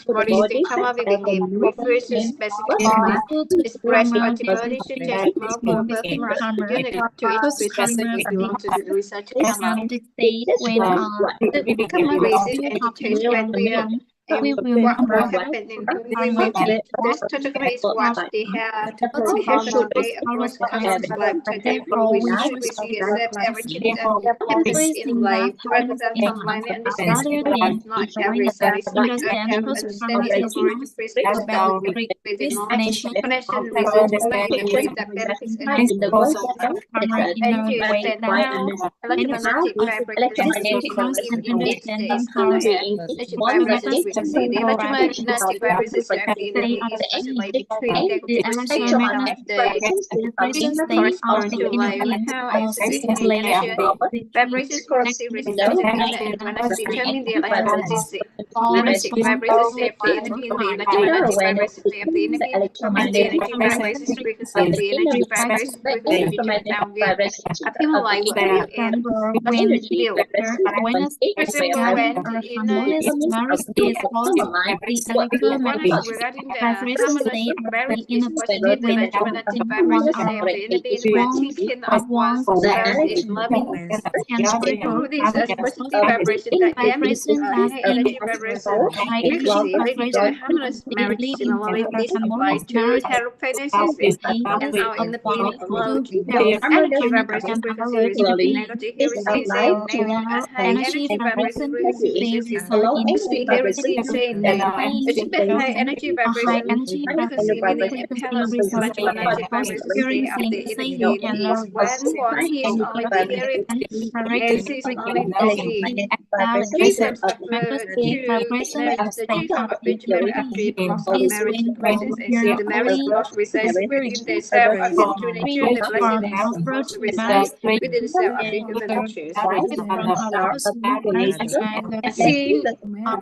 what is the karma with the gift refers to specific family. Express multiple suggest multiple birth marks unique to each specifically belong to the research karma. The karma basis entities when we are what will happen in the this category is what they have today across countless lifetime for which we see accept everything that happens in life rather than from blindly understanding it. Not every satisfied have understanding is going to face stability with the knowledge connection research believe that benefits and energy that now electromagnetic vibration in each stage on the air. Electric vibrations with the electromagnetic vibrations of the energy is oscillate between negative state of the correspond to life. How exhibiting nature vibrations closely respect the inner and when determine the electromagnetic vibrations of the energy and the electromagnetic vibrations of the energy and the energy vibrations frequency of the energy vibrations frequency between now with a human life will and deal. Resemble when in one is regarding the harmonious marriage is positive electromagnetic vibrations of the energy when thinking of one's spouse is loving. Improve this as positive vibration that emits high energy vibration frequency leading to a harmonious marriage. Similarly, this applies to her finances and our inner being alone. Energy vibration frequency receiving negative, he receives a high energy vibration frequency he receives a high energy vibration frequency meaning a balanced electromagnetic vibration state of the energy is when one is only hearing as is only energy. The G-form of Benjamin Andre blocks of marriage presence and see the marriage blocks resides within the self according to nature. The blessedness blocks reside within the self of the human natures.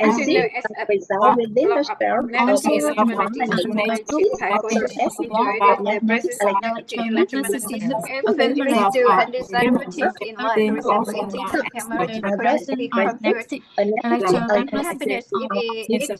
As you know, as a block of negative electromagnetic electromagnetic vibrations enjoy the presence of negative electromagnetic and lead to undesirable in life. Resemble eating of hammer to curiosity comfort happiness if it indicates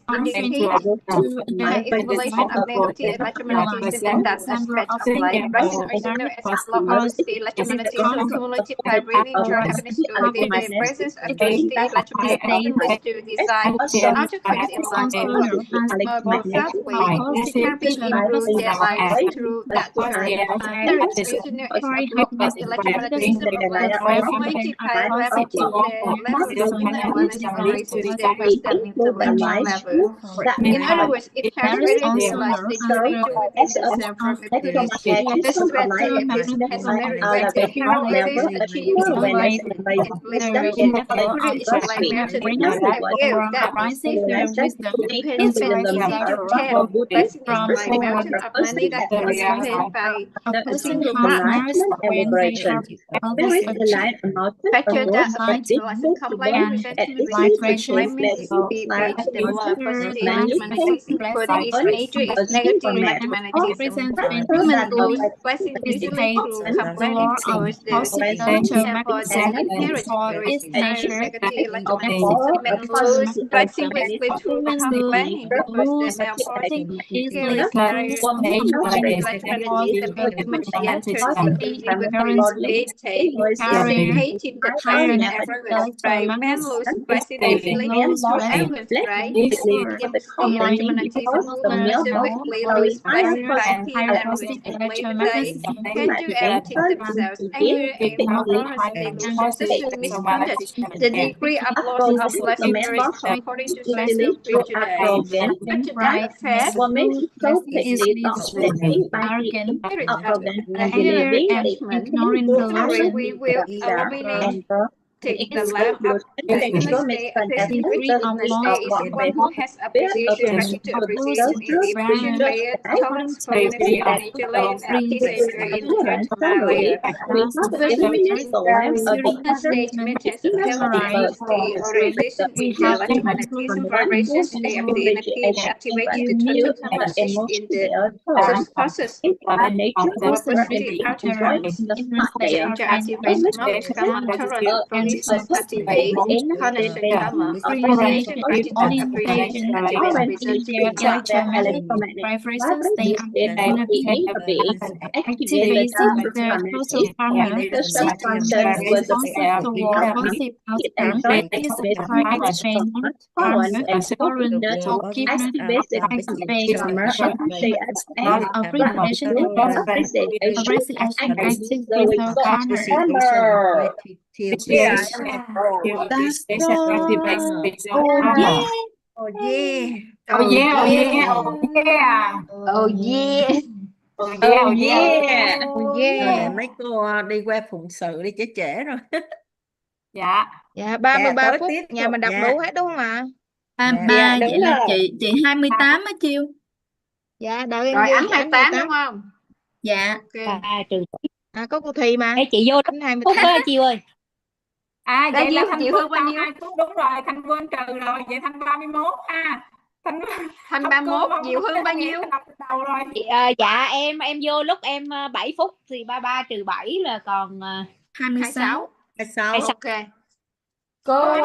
evaluation of negative electromagnetism in that aspect of life. Blessing also known as block of the electromagnetism cumulative vibrating joy happiness within the presence of the electromagnetism leads to desire outcomes in life in more profound way. Helping improve their lives through that journey. There is also known as a block of electromagnetism cumulative vibrating the level of human awareness rises the first step intellectual level. In other words, it has already realized the individual within the self from a previous. This is where the person has merit when the hero level achieved enlightenment and wisdom. Equally is like merit I will that depends when easy to tell. Blessing is like mountain of money that can be paid by a single mark. Factor that affects the lesson complaint resentment resistance blaming be paid the more positive electromagnetism according its nature is negative electromagnetism. Human lose blessing usually through complaining towards the example that inherit various desires negative electromagnetism and lose blessing basically through complaining because the malporting carries electromagnetism in much and turns into liberties they take hating the blessing everywhere by man lose blessing usually everywhere right electromagnetism woman specifically lose blessing by him and which later they can do everything themselves anger and ignorance delusion such misconduct. The degree of loss of blessing varies according to specialist who arrogant, unfair, what makes it so quickly thought-taking by the arrogant and believing the we will eliminate take the lab of excellence day appreciation is one who has appreciation, gratitude, appreciation is the appreciation layer, tolerance, forgiveness, nature layer, artisan layer, intellect layer. Stage maintains a healthy organization, intellectual magnetism, vibrations, they activate the total consciousness in the subconscious. Opportunity outcomes. Activate karma tolerance, forgiveness, activate connection karma, appreciation, gratitude, appreciation, activate result. Vibrations they activate the social partner Subconscious was a positive outcome is expand partner tolerance forgiveness activate appreciation active with our partner. That's Oh yeah. Oh yeah, oh yeah, oh yeah. Oh yeah. Oh yeah. Oh yeah. Mấy cô đi qua phụng sự đi trễ trễ rồi. Dạ. Dạ 33 tối phút tiếp nhà mình đọc dạ. đủ hết đúng không ạ? 33 vậy là chị 28 á Chiêu. Dạ đợi em Rồi ghi anh 28 đúng không? Dạ. À có cô Thùy mà. Ê, chị vô Anh 28 phút á Chiêu ơi. À vậy là Thanh chị Vân Hương bao nhiêu? 2 phút đúng rồi, Thanh Vân trừ rồi, vậy Thanh 31 ha. Thanh 31, Diệu Hương bao nhiêu? Đầu rồi. Dạ em vô lúc em 7 phút thì 33 trừ 7 là còn 26. 26. Ok. Cô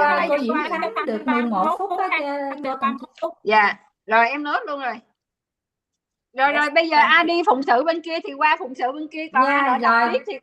Diễm Khánh được 11 phút á cho con. Dạ. Rồi em nốt luôn rồi. Rồi bây giờ ai đi phụng sự bên kia thì qua phụng sự bên kia, còn ai đọc tiếp thì